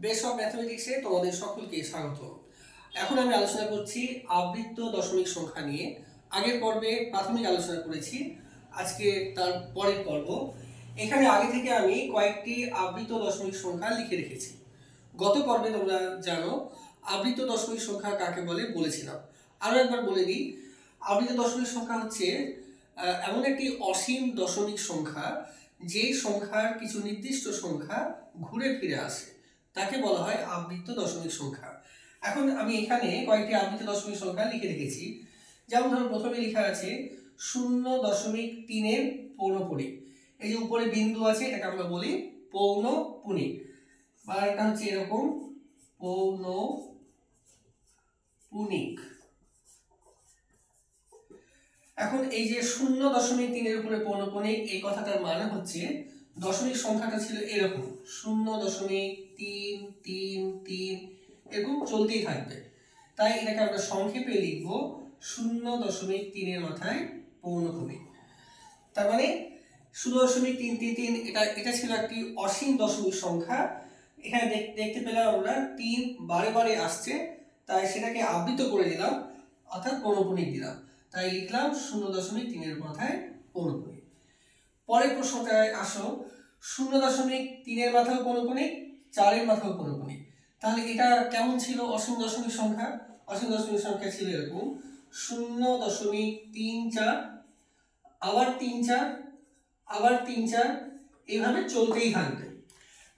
Base of ম্যাথমেটিক্সে তোমাদের সকলকে স্বাগত। এখন আমি আলোচনা করছি আবৃত্ত দশমিক সংখ্যা নিয়ে। আগের পর্বে প্রাথমিক আলোচনা করেছি, আজকে তার পরের পর্ব। এখানে আগে থেকে আমি কয়েকটি আবৃত্ত দশমিক সংখ্যা লিখে রেখেছি। গত পর্বে তোমরা জানো আবৃত্ত দশমিক সংখ্যা কাকে বলে বলেছিলাম। আরও একবার বলে দিই, আবৃত্ত দশমিক সংখ্যা হচ্ছে এমন একটি অসীম দশমিক সংখ্যা যেই সংখ্যার কিছু নির্দিষ্ট সংখ্যা ঘুরে ফিরে আসে, তাকে বলা হয় আবৃত্ত দশমিক সংখ্যা। এখন আমি এখানে কয়েকটি আবৃত্ত দশমিক সংখ্যা লিখে রেখেছি। যেমন ধরুন প্রথমে লেখা আছে 0.3 পৌনপুণিক। এই যে উপরে বিন্দু আছে এটাকে আমরা বলি পৌনপুণিক, বা এটা হচ্ছে এরকম পৌনপুণিক। এখন এই যে 0.3 উপরে পৌনপুণিক, এই কথাটার মানে হচ্ছে দশমিক সংখ্যাটা ছিল এরকম 0.333 এরকম চলতেই থাকবে। তাই এটাকে আমরা সংক্ষেপে লিখব 0.3 মাথায় পৌনপুণিক। তার মানে 0.333 এটা ছিল একটি অসীম দশমিক সংখ্যা। এখানে দেখতে পেলাম আমরা 3 বারে বারে আসছে, তাই সেটাকে আবৃত করে দিলাম, অর্থাৎ পৌনপুণিক দিলাম। তাই লিখলাম 0.3 মাথায় পৌনপুণিক। পরের প্রশ্নটায় আসো, 0.3 মাথায় পৌনপুণিক, 4 মাথায় পৌনপুণিক। তাহলে এটা কেমন ছিল অসীম দশমিক সংখ্যা? অসীম দশমিক সংখ্যা ছিল এরকম 0.34, আবার 3-4, আবার 3-4, এইভাবে চলতেই থাকবে।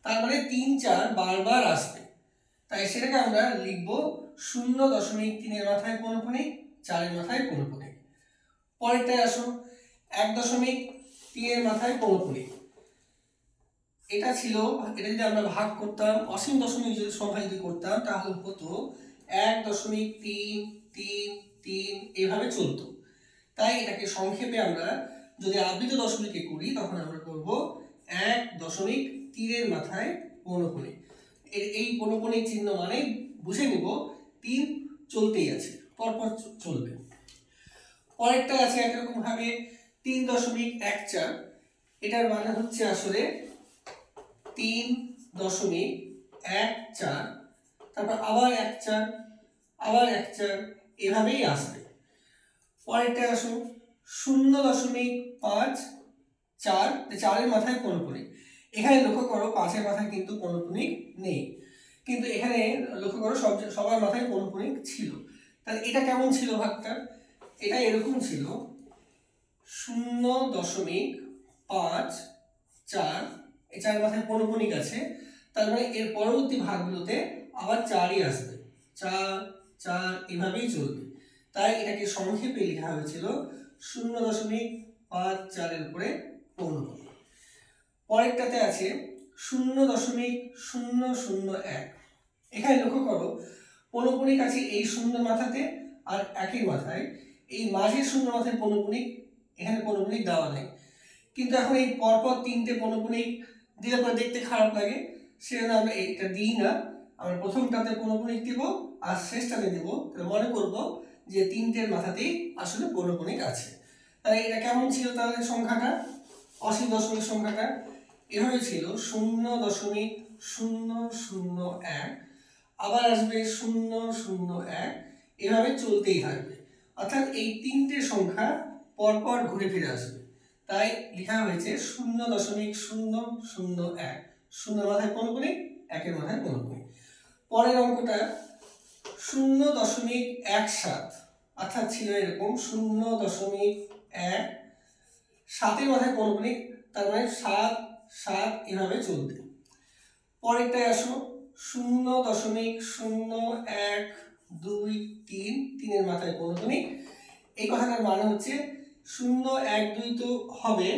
তার মানে 3-4 বারবার আসবে, তাই সেটাকে আমরা লিখব 0.3 মাথায় পৌনপুণিক, 4 মাথায় পৌনপুণিক। পরেরটায় আসো 1.3 মাথায় পৌনপুণিক। এটা ছিল, এটা যদি আমরা ভাগ করতাম, অসীম দশমিক সংখ্যা যদি করতাম তাহলে হতো 1.333 এইভাবে চলতো। তাই এটাকে সংক্ষেপে আমরা যদি আবৃত দশমিকে করি তখন আমরা করব 1.3 মাথায় পৌনপুণিক। এই পৌনপুণিক চিহ্ন মানে বুঝে নিব 3 চলতেই আছে, পরপর চলবে। পরেরটা আছে একরকম ভাবে 3.14, এটার মানে হচ্ছে আসলে 3.14, তারপর আবার 1-4, আবার 1-4, এভাবেই আসবে। পরেরটা আসো 0.54, 4 মাথায় পৌনপুণিক। এখানে লক্ষ্য করো 5 মাথায় কিন্তু পৌনপুণিক নেই, কিন্তু এখানে লক্ষ্য করো সবার মাথায় পৌনপুণিক ছিল। তাহলে এটা কেমন ছিল ভাগটা? এটা এরকম ছিল 0.54, এই 4 মাথায় পৌনপুণিক আছে, তার মানে এর পরবর্তী ভাগগুলোতে আবার 4ই আসবে, 4 এভাবেই চলবে। তাই এটাকে সংক্ষেপে লেখা হয়েছিল 0.54 এর উপরে পৌনপুণিক। পরেরটাতে আছে 0.001। এখানে লক্ষ্য করো পৌনপুণিক আছে এই 0 মাথাতে আর 1 মাথায়, এই মাঝের 0 মাথায় পৌনপুণিক, এখানে পৌনপুণিক দেওয়া নেই। কিন্তু এখন এই পরপর 3টে পৌনপুণিক দিলে পরে দেখতে খারাপ লাগে, সেজন্য আমরা এটা দিই না। আমরা প্রথমটাতে পৌনপুণিক দিব আর শেষটাতে দিব, তাহলে মনে করব যে 3টের মাথাতেই আসলে পৌনপুণিক আছে। তাহলে এটা কেমন ছিল তাহলে সংখ্যাটা? অসীম দশমিক সংখ্যাটা এভাবে ছিল 0.001, আবার আসবে 0.01, এভাবে চলতেই থাকবে। অর্থাৎ এই 3টে সংখ্যা পরপর ঘুরে ফিরে আসবে, তাই লেখা হয়েছে 0.001। 0 মাথায় পৌনপুণিক, 1 মাথায় পৌনপুণিক। পরের অঙ্কটা 0.17, অর্থাৎ ছিল এরকম 0.1, 7 মাথায় পৌনপুণিক, তার মানে 7 এভাবে চলবে। পরেরটায় আসো 0.0123, 3 মাথায় পৌনপুণিক। এই কথাটার মানে হচ্ছে 0, 1, 2 তো হবে,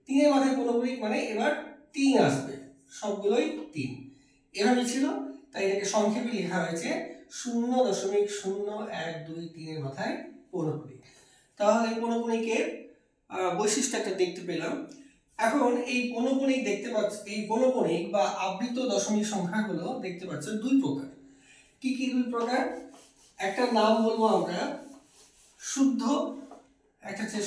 3 মাথায় পৌনপুণিক মানে এবার 3 আসবে, সবগুলোই 3 এভাবে ছিল। তাই এটাকে সংক্ষেপে লেখা হয়েছে 0.0123 মাথায় পৌনপুণিক। তাহলে পৌনপুণিকের বৈশিষ্ট্য একটা দেখতে পেলাম। এখন এই পৌনপুণিক দেখতে পাচ্ছ, এই পৌনপুণিক বা আবৃত দশমিক সংখ্যাগুলো দেখতে পাচ্ছ দুই প্রকার। কি কি দুই প্রকার? একটা নাম বলবো আমরা শুদ্ধ, একটা হচ্ছে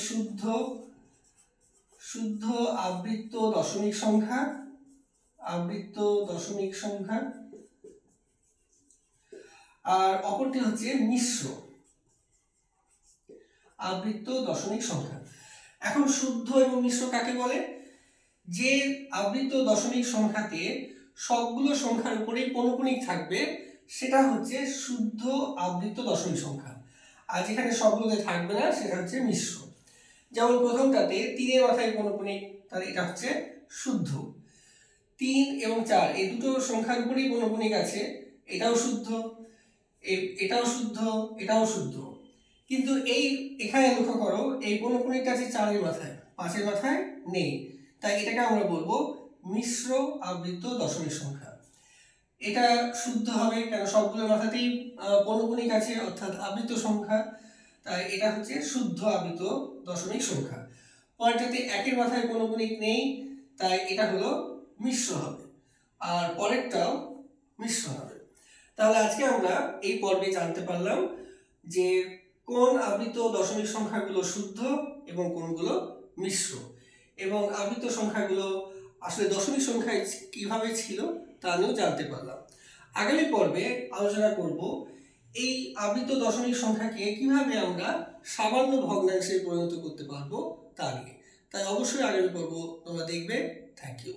শুদ্ধ আবৃত দশমিক সংখ্যা, আবৃত দশমিক সংখ্যা। আর অপরটি হচ্ছে মিশ্র আবৃত্ত দশমিক সংখ্যা। এখন শুদ্ধ এবং মিশ্র কাকে বলে? যে আবৃত্ত দশমিক সংখ্যাতে সবগুলো সংখ্যার উপরেই পৌনঃপুনিক থাকবে সেটা হচ্ছে শুদ্ধ আবৃত্ত দশমিক সংখ্যা, আর যেখানে সবগুলোতে থাকবে না সেটা হচ্ছে মিশ্র। যেমন প্রথমটাতে 3-এর মাথায় পৌনঃপুনিক, তাহলে এটা হচ্ছে শুদ্ধ। 3 এবং 4 এই দুটো সংখ্যার উপরেই পৌনঃপুনিক আছে, এটাও শুদ্ধ, এটাও শুদ্ধ, এটাও শুদ্ধ। কিন্তু এখানে লক্ষ্য করো, এই পৌনঃপুনিকটা আছে 4-এর মাথায়, 5-এর মাথায় নেই, তাই এটাকে আমরা বলবো মিশ্র আবৃত্ত দশমিক সংখ্যা। এটা শুদ্ধ হবে কারণ সবগুলোর মাথাতেই পৌনঃপুনিক আছে, অর্থাৎ আবৃত্ত সংখ্যা, তাই এটা হচ্ছে শুদ্ধ আবৃত্ত দশমিক সংখ্যা। পরেরটাতে 1-এর মাথায় পৌনঃপুনিক নেই, তাই এটা হলো মিশ্র হবে, আর পরেরটাও মিশ্র হবে। তাহলে আজকে আমরা এই পর্বে জানতে পারলাম যে কোন আবৃত্ত দশমিক সংখ্যাগুলো শুদ্ধ এবং কোনগুলো মিশ্র, এবং আবৃত্ত সংখ্যাগুলো আসলে দশমিক সংখ্যায় কিভাবে ছিল তা নিয়েও জানতে পারলাম। আগামী পর্বে আলোচনা করব এই আবৃত্ত দশমিক সংখ্যাকে কিভাবে আমরা সামান্য ভগ্নাংশে পরিণত করতে পারবো তা নিয়ে। তাই অবশ্যই আগামী পর্ব তোমরা দেখবে। Thank you.